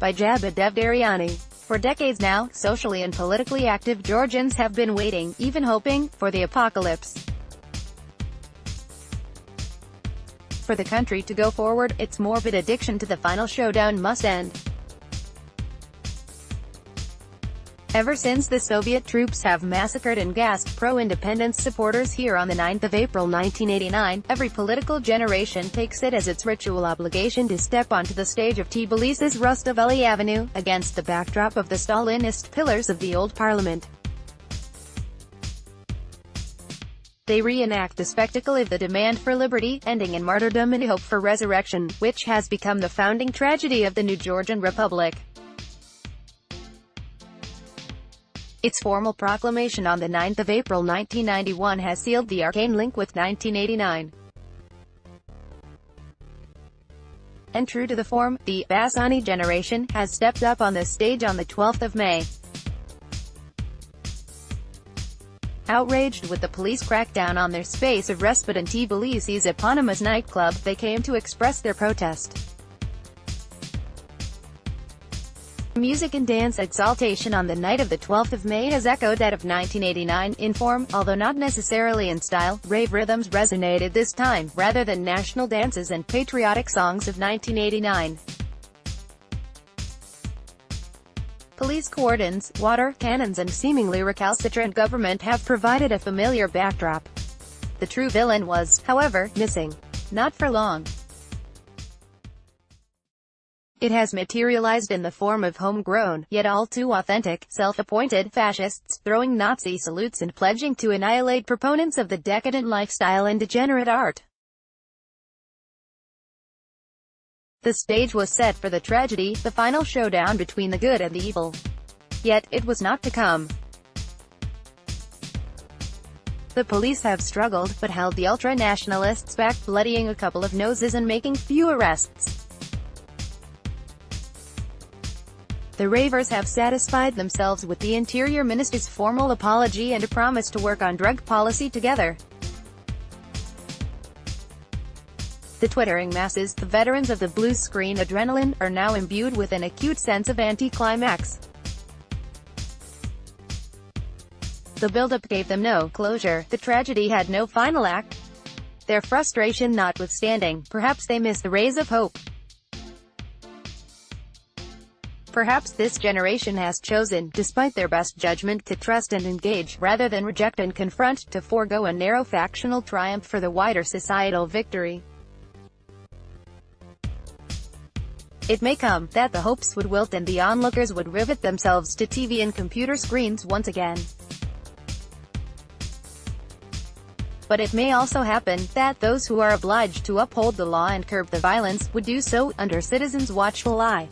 by Jaba Devdariani. For decades now, socially and politically active Georgians have been waiting, even hoping, for the apocalypse. For the country to go forward, its morbid addiction to the final showdown must end. Ever since the Soviet troops have massacred and gassed pro-independence supporters here on the 9th of April 1989, every political generation takes it as its ritual obligation to step onto the stage of Tbilisi's Rustaveli Avenue, against the backdrop of the Stalinist pillars of the Old Parliament. They reenact the spectacle of the demand for liberty, ending in martyrdom and hope for resurrection, which has become the founding tragedy of the new Georgian Republic. Its formal proclamation on the 9th of April 1991 has sealed the arcane link with 1989. And true to the form, the Basani generation has stepped up on the stage on the 12th of May. Outraged with the police crackdown on their space of respite in Tbilisi's eponymous nightclub, they came to express their protest. Music and dance exaltation on the night of the 12th of May has echoed that of 1989, in form, although not necessarily in style. Rave rhythms resonated this time, rather than national dances and patriotic songs of 1989. Police cordons, water cannons and seemingly recalcitrant government have provided a familiar backdrop. The true villain was, however, missing. Not for long. It has materialized in the form of homegrown, yet all too authentic, self-appointed fascists, throwing Nazi salutes and pledging to annihilate proponents of the decadent lifestyle and degenerate art. The stage was set for the tragedy, the final showdown between the good and the evil. Yet, it was not to come. The police have struggled, but held the ultra-nationalists back, bloodying a couple of noses and making few arrests. The ravers have satisfied themselves with the Interior Minister's formal apology and a promise to work on drug policy together. The twittering masses, the veterans of the blue screen adrenaline, are now imbued with an acute sense of anticlimax. The build-up gave them no closure, the tragedy had no final act. Their frustration notwithstanding, perhaps they missed the rays of hope. Perhaps this generation has chosen, despite their best judgment, to trust and engage, rather than reject and confront, to forego a narrow factional triumph for the wider societal victory. It may come, that the hopes would wilt and the onlookers would rivet themselves to TV and computer screens once again. But it may also happen, that those who are obliged to uphold the law and curb the violence, would do so, under citizens' watchful eye.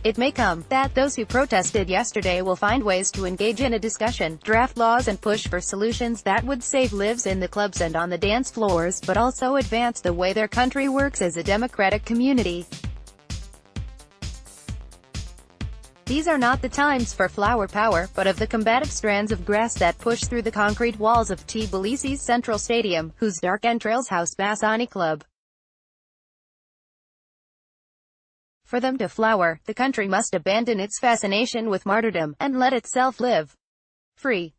It may come, that those who protested yesterday will find ways to engage in a discussion, draft laws and push for solutions that would save lives in the clubs and on the dance floors, but also advance the way their country works as a democratic community. These are not the times for flower power, but of the combative strands of grass that push through the concrete walls of Tbilisi's central stadium, whose dark entrails house Basani Club. For them to flower, the country must abandon its fascination with martyrdom, and let itself live free.